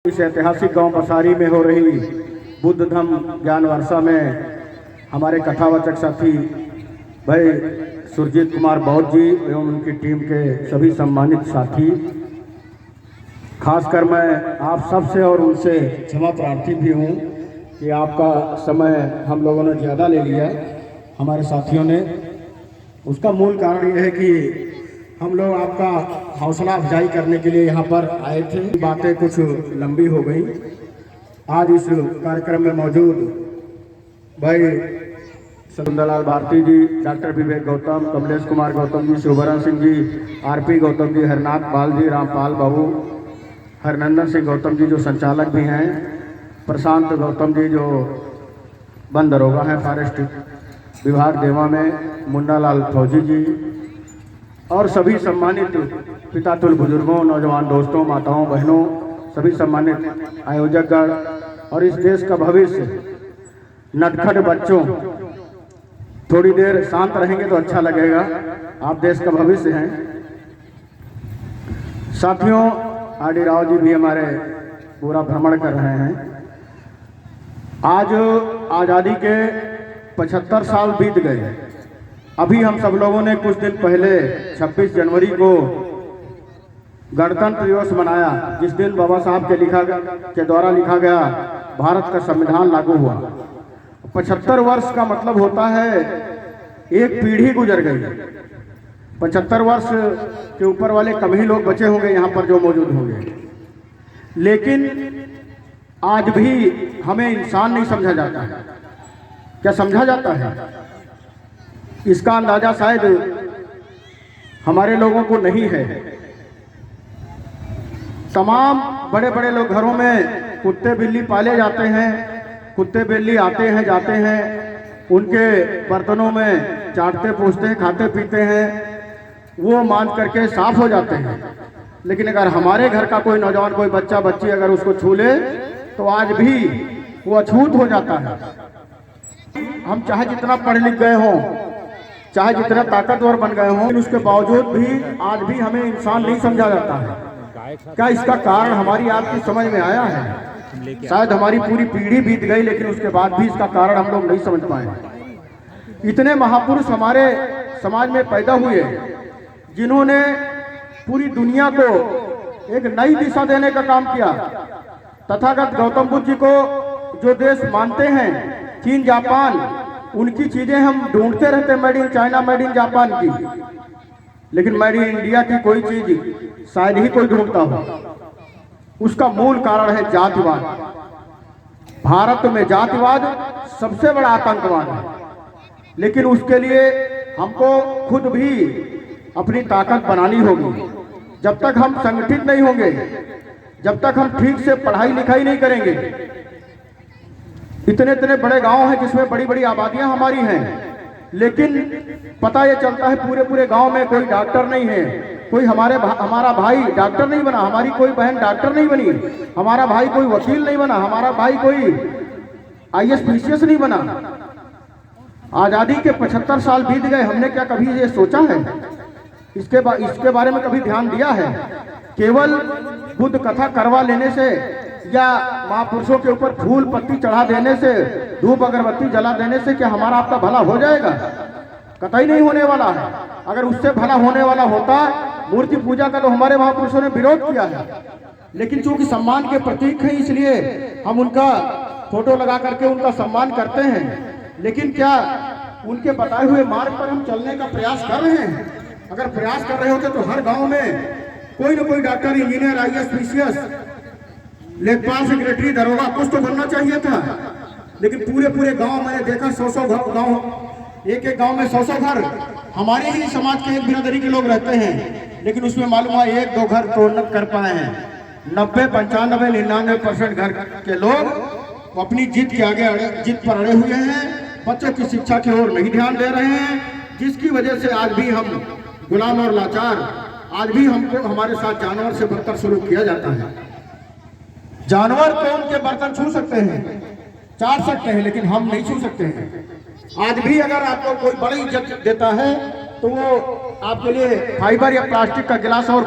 इस ऐतिहासिक गांव बसारी में हो रही बुद्ध धम्म ज्ञान वर्षा में हमारे कथावाचक साथी भाई सुरजीत कुमार बौद्ध जी एवं उनकी टीम के सभी सम्मानित साथी, खासकर मैं आप सबसे और उनसे क्षमा प्रार्थी भी हूं कि आपका समय हम लोगों ने ज़्यादा ले लिया हमारे साथियों ने। उसका मूल कारण यह है कि हम लोग आपका हौसला अफजाई करने के लिए यहाँ पर आए थे। बातें कुछ लंबी हो गई। आज इस कार्यक्रम में मौजूद भाई सुंदरलाल भारती जी, डॉक्टर विवेक गौतम, कमलेश कुमार गौतम जी, शिवभरण सिंह जी, आरपी गौतम जी, हरनाथ पाल जी, रामपाल बाबू, हरनंदन सिंह गौतम जी जो संचालक भी हैं, प्रशांत गौतम जी जो वन दरोगा हैं फॉरेस्ट विभाग देवा में, मुन्ना लाल फौजी जी और सभी सम्मानित पितातुल बुजुर्गों, नौजवान दोस्तों, माताओं, बहनों, सभी सम्मानित आयोजकगण और इस देश का भविष्य, नटखट बच्चों। थोड़ी देर शांत रहेंगे तो अच्छा लगेगा, आप देश का भविष्य हैं। साथियों, आर.डी. राव जी भी हमारे पूरा भ्रमण कर रहे हैं। आज आज़ादी के 75 साल बीत गए। अभी हम सब लोगों ने कुछ दिन पहले 26 जनवरी को गणतंत्र दिवस मनाया, जिस दिन बाबा साहब के द्वारा लिखा गया भारत का संविधान लागू हुआ। 75 वर्ष का मतलब होता है एक पीढ़ी गुजर गई। 75 वर्ष के ऊपर वाले कम ही लोग बचे होंगे यहाँ पर जो मौजूद होंगे, लेकिन आज भी हमें इंसान नहीं समझा जाता है। क्या समझा जाता है? इसका अंदाजा शायद हमारे लोगों को नहीं है। तमाम बड़े बड़े लोग घरों में कुत्ते बिल्ली पाले जाते हैं, कुत्ते बिल्ली आते हैं जाते हैं, उनके बर्तनों में चाटते पूछते हैं, खाते पीते हैं, वो मान करके साफ हो जाते हैं। लेकिन अगर हमारे घर का कोई नौजवान, कोई बच्चा बच्ची अगर उसको छू ले तो आज भी वो अछूत हो जाता है। हम चाहे जितना पढ़ लिख गए हों, चाहे जितना ताकतवर बन गए हों, उसके बावजूद भी आज भी हमें इंसान नहीं समझा जाता है। क्या इसका कारण हमारी आपकी समझ में आया है? शायद हमारी पूरी पीढ़ी बीत गई, लेकिन उसके बाद भी इसका कारण हम लोग नहीं समझ पाए। इतने महापुरुष हमारे समाज में पैदा हुए जिन्होंने पूरी दुनिया को एक नई दिशा देने का काम किया। तथागत गौतम बुद्ध जी को जो देश मानते हैं, चीन, जापान, उनकी चीजें हम ढूंढते रहते हैं, made in China, made in Japan की, लेकिन मेड इन इंडिया की कोई चीज शायद ही कोई ढूंढता हो। उसका मूल कारण है जातिवाद। भारत में जातिवाद सबसे बड़ा आतंकवाद है, लेकिन उसके लिए हमको खुद भी अपनी ताकत बनानी होगी। जब तक हम संगठित नहीं होंगे, जब तक हम ठीक से पढ़ाई लिखाई नहीं करेंगे। इतने इतने बड़े गांव हैं जिसमें बड़ी बड़ी आबादियां हमारी हैं, लेकिन पता ये चलता है पूरे पूरे गांव में कोई डॉक्टर नहीं है, कोई हमारा भाई डॉक्टर नहीं बना, हमारी कोई बहन डॉक्टर नहीं बनी, हमारा भाई कोई वकील नहीं बना, हमारा भाई कोई IAS PCS नहीं बना। आज़ादी के 75 साल बीत गए, हमने क्या कभी ये सोचा है? इसके बारे में कभी ध्यान दिया है? केवल बुद्ध कथा करवा लेने से या महापुरुषों के ऊपर फूल पत्ती चढ़ा देने से, धूप अगरबत्ती जला देने से क्या हमारा आपका भला हो जाएगा? कतई नहीं होने वाला है। अगर उससे भला होने वाला होता, मूर्ति पूजा का तो हमारे महापुरुषों ने विरोध किया है, लेकिन चूंकि सम्मान के प्रतीक हैं इसलिए हम उनका फोटो लगा करके उनका सम्मान करते हैं। लेकिन क्या उनके बताए हुए मार्ग पर हम चलने का प्रयास कर रहे हैं? अगर प्रयास कर रहे होते तो हर गांव में कोई न कोई डॉक्टर, इंजीनियर, IAS PCS, लेखपाल, सेक्रेटरी, दरोगा कुछ तो बनना चाहिए था। लेकिन पूरे पूरे गांव मैंने देखा, 100 गांव, एक एक गांव में 100 घर हमारे ही समाज के एक बिरादरी के लोग रहते हैं, लेकिन उसमें मालूम हुआ 1-2 घर प्रोन्नत कर पाए हैं। 90, 95, 99% घर के लोग अपनी जिद के आगे जिद पर अड़े हुए हैं, बच्चों की शिक्षा की ओर नहीं ध्यान दे रहे हैं, जिसकी वजह से आज भी हम गुलाम और लाचार, आज भी हमको हमारे साथ जानवर से बदतर सलूक किया जाता है। जानवर तो उनके बर्तन छू सकते हैं, चाट सकते हैं, लेकिन हम नहीं छू सकते हैं। आज भी अगर आपको कोई बड़ी इज्जत देता है तो वो आपके लिए फाइबर या प्लास्टिक का गिलास और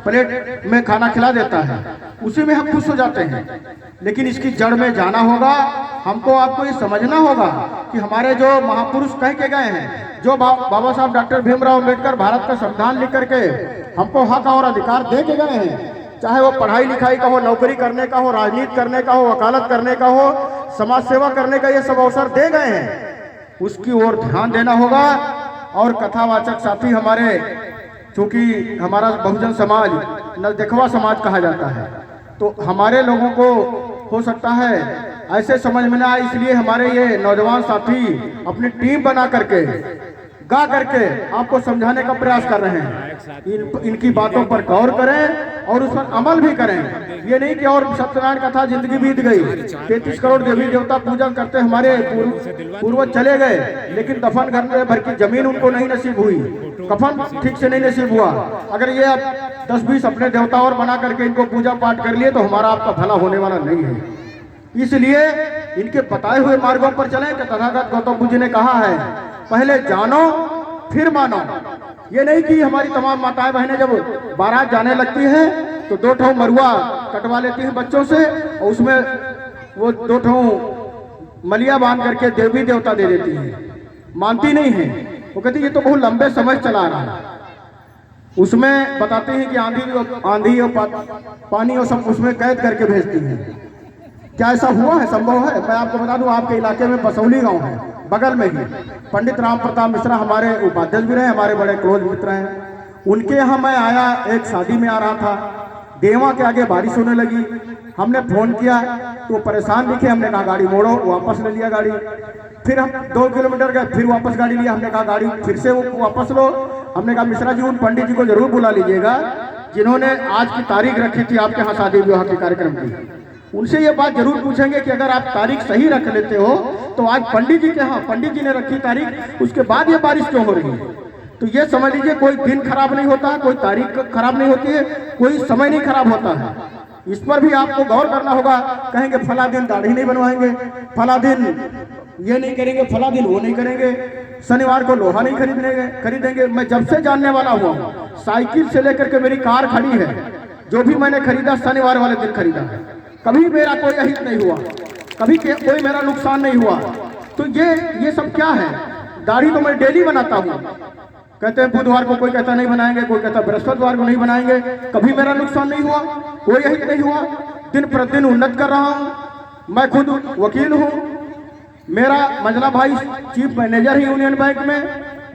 प्लेट में खाना खिला देता है, उसी में हम खुश हो जाते हैं। लेकिन इसकी जड़ में जाना होगा, हमको आपको ये समझना होगा कि हमारे जो महापुरुष कह के गए हैं, जो बाबा साहब डॉक्टर भीमराव अम्बेडकर भारत का संविधान लिख करके हमको हक और अधिकार दे के गए हैं, चाहे वो पढ़ाई लिखाई का हो, नौकरी करने का हो, राजनीति करने का हो, वकालत करने का हो, समाज सेवा करने का, ये सब अवसर दे गए हैं, उसकी ओर ध्यान देना होगा। और कथावाचक साथी हमारे, चूंकि हमारा बहुजन समाज नजदेखवा समाज कहा जाता है, तो हमारे लोगों को हो सकता है ऐसे समझ में ना आए, इसलिए हमारे ये नौजवान साथी अपनी टीम बना करके गा करके आपको समझाने का प्रयास कर रहे हैं। इनकी बातों पर गौर करें और उस पर अमल भी करें। ये नहीं कि और सत्यनारायण कथा जिंदगी बीत गई, 33 करोड़ देवी देवता पूजन करते हमारे पूर्वज चले गए, लेकिन दफन करने भर की जमीन उनको नहीं नसीब हुई, कफन ठीक से नहीं नसीब हुआ। अगर ये अब 10-20 अपने देवता और बना करके इनको पूजा पाठ कर लिए तो हमारा आपका भला होने वाला नहीं है। इसलिए इनके बताए हुए मार्गों पर चलें कि तथागत गौतम बुद्ध जी ने कहा है, पहले जानो फिर मानो। ये नहीं कि हमारी तमाम माताएं बहनें जब बारात जाने लगती हैं तो 2 ठो मरुआ कटवा लेती हैं बच्चों से, और उसमें वो 2 ठो मलिया बांध करके देवी देवता दे देती हैं, मानती नहीं है। वो कहती ये तो बहुत लंबे समय चला रहा है। उसमें बताते हैं कि आंधी और पानी और सब उसमें कैद करके भेजती हैं। क्या ऐसा हुआ है, संभव है? मैं आपको बता दूं, आपके इलाके में बसौली गांव है, बगल में ही पंडित राम प्रताप मिश्रा हमारे उपाध्यक्ष भी रहे, हमारे बड़े क्लोज मित्र हैं। उनके यहाँ मैं आया, एक शादी में आ रहा था, देवा के आगे बारिश होने लगी। हमने फोन किया तो परेशान दिखे, हमने कहा गाड़ी मोड़ो, वापस ले लिया गाड़ी। फिर हम 2 किलोमीटर गए, फिर वापस गाड़ी लिया, हमने कहा गाड़ी फिर से वो वापस लो। हमने कहा मिश्रा जी उन पंडित जी को जरूर बुला लीजिएगा जिन्होंने आज की तारीख रखी थी आपके यहाँ शादी विवाह के कार्यक्रम की। उनसे ये बात जरूर पूछेंगे कि अगर आप तारीख सही रख लेते हो तो आज पंडित जी के यहाँ पंडित जी ने रखी तारीख, उसके बाद ये बारिश क्यों हो रही है? तो ये समझ लीजिए कोई दिन खराब नहीं होता है, कोई तारीख खराब नहीं होती है, कोई समय नहीं खराब होता है। इस पर भी आपको गौर करना होगा। कहेंगे फला दिन दाढ़ी नहीं बनवाएंगे, फला दिन ये नहीं करेंगे, फला दिन वो नहीं करेंगे, शनिवार को लोहा नहीं खरीदेंगे। मैं जब से जानने वाला हुआ हूँ, साइकिल से लेकर के मेरी कार खड़ी है, जो भी मैंने खरीदा शनिवार वाले दिन खरीदा है। कभी मेरा कोई अहित नहीं हुआ, कभी कोई मेरा नुकसान नहीं हुआ। तो ये सब क्या है? दाढ़ी तो मैं डेली बनाता हूँ। कहते हैं बुधवार को, कोई कहता नहीं बनाएंगे, कोई कहता बृहस्पतिवार को नहीं बनाएंगे। कभी मेरा नुकसान नहीं हुआ, कोई अहित नहीं हुआ। दिन प्रतिदिन उन्नत कर रहा हूँ। मैं खुद वकील हूँ, मेरा मंझला भाई चीफ मैनेजर है यूनियन बैंक में,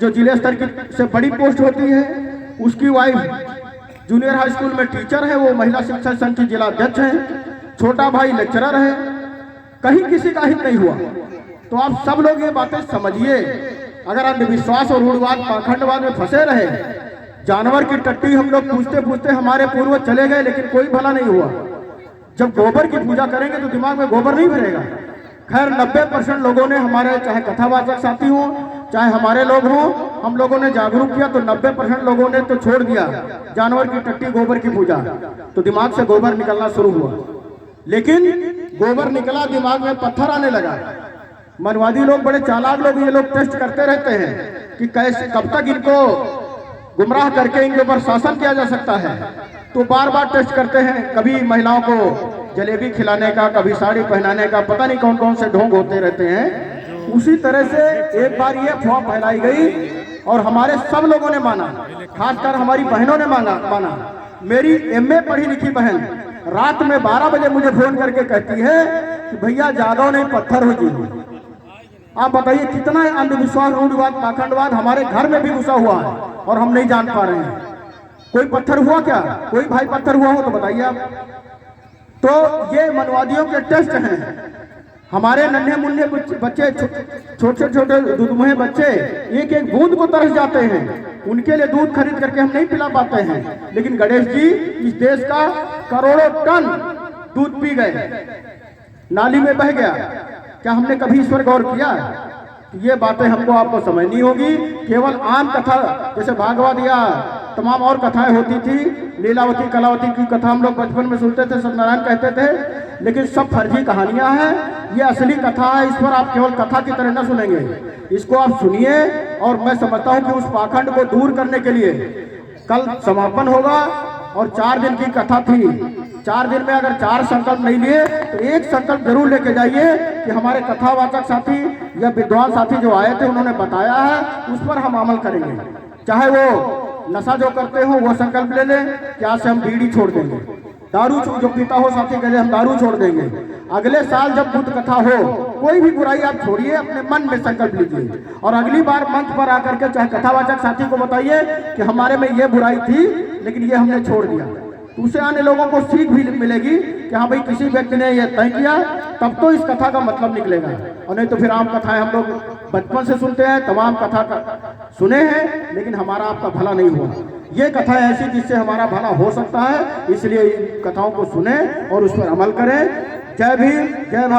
जो जिले स्तर की से बड़ी पोस्ट होती है। उसकी वाइफ जूनियर हाई स्कूल में टीचर है, वो महिला शिक्षक संघ की जिला अध्यक्ष है। छोटा भाई लेक्चरर है। कहीं किसी का हित नहीं हुआ। तो आप सब लोग ये बातें समझिए। अगर अंधविश्वास और रूढ़वाद पाखंडवाद में फंसे रहे, जानवर की टट्टी हम लोग पूछते पूछते हमारे पूर्वज चले गए, लेकिन कोई भला नहीं हुआ। जब गोबर की पूजा करेंगे तो दिमाग में गोबर नहीं भरेगा। खैर 90% लोगों ने, हमारे चाहे कथावाचक साथी हों चाहे हमारे लोग हों, हम लोगों ने जागरूक किया तो 90% लोगों ने तो छोड़ दिया जानवर की टट्टी गोबर की पूजा। तो दिमाग से गोबर निकलना शुरू हुआ, लेकिन गोबर निकला, दिमाग में पत्थर आने लगा। मनवादी लोग बड़े चालाक लोग, ये लोग टेस्ट करते रहते हैं कि कैसे कब तक इनको गुमराह करके इनके ऊपर शासन किया जा सकता है। तो बार बार टेस्ट करते हैं, कभी महिलाओं को जलेबी खिलाने का, कभी साड़ी पहनाने का, पता नहीं कौन कौन से ढोंग होते रहते हैं। उसी तरह से एक बार ये अफवाह फैलाई गई और हमारे सब लोगों ने माना, खासकर हमारी बहनों ने माना। मेरी MA पढ़ी लिखी बहन रात में 12 बजे मुझे फोन करके कहती है कि भैया जागो नहीं पत्थर हो जी। आप बताइए कितना अंधविश्वास, रूढ़वाद, पाखंडवाद हमारे घर में भी घुसा हुआ है और हम नहीं जान पा रहे हैं। कोई पत्थर हुआ क्या? कोई भाई पत्थर हुआ हो तो बताइए आप। तो ये मनवादियों के टेस्ट हैं। हमारे नन्हे मुन्ने बच्चे, छोटे छोटे दूधमुहे बच्चे एक एक बूंद को तरस जाते हैं। उनके लिए दूध खरीद करके हम नहीं पिला पाते हैं, लेकिन गणेश जी इस देश का करोड़ों टन दूध पी गए, नाली में बह गया। क्या हमने कभी इस पर गौर किया? ये बातें हमको आपको समझनी होगी। केवल आम कथा जैसे भागवत या तमाम और कथाएं होती थी, लीलावती कलावती की कथा हम लोग बचपन में सुनते थे, सत्यनारायण कहते थे, लेकिन सब फर्जी कहानियां हैं। ये असली कथा है, इस पर आप केवल कथा की तरह न सुनेंगे, इसको आप सुनिए। और मैं समझता हूं कि उस पाखंड को दूर करने के लिए कल समापन होगा, और 4 दिन की कथा थी। 4 दिन में अगर 4 संकल्प नहीं लिए तो एक संकल्प जरूर लेके जाइए कि हमारे कथावाचक साथी या विद्वान साथी जो आए थे उन्होंने बताया है, उस पर हम अमल करेंगे। चाहे वो नशा जो करते हो वो संकल्प ले लें कि आज से हम बीड़ी छोड़ देंगे, दारू जो पीता हो साथी कहे हम दारू छोड़ देंगे। अगले साल जब बुद्ध कथा हो, कोई भी बुराई आप छोड़िए, अपने मन में संकल्प लीजिए और अगली बार मंच पर आकर के चाहे कथावाचक साथी को बताइए कि हमारे में ये बुराई थी लेकिन ये हमने छोड़ दिया। तो उसे आने लोगों को सीख भी मिलेगी कि हाँ भाई किसी व्यक्ति ने ये तय किया, तब तो इस कथा का मतलब निकलेगा। और नहीं तो फिर आम कथाएं हम लोग बचपन से सुनते हैं, तमाम कथा का सुने हैं लेकिन हमारा आपका भला नहीं हुआ। ये कथा ऐसी जिससे हमारा भला हो सकता है, इसलिए इन कथाओं को सुने और उस पर अमल करें। जय भीम, जय भारत।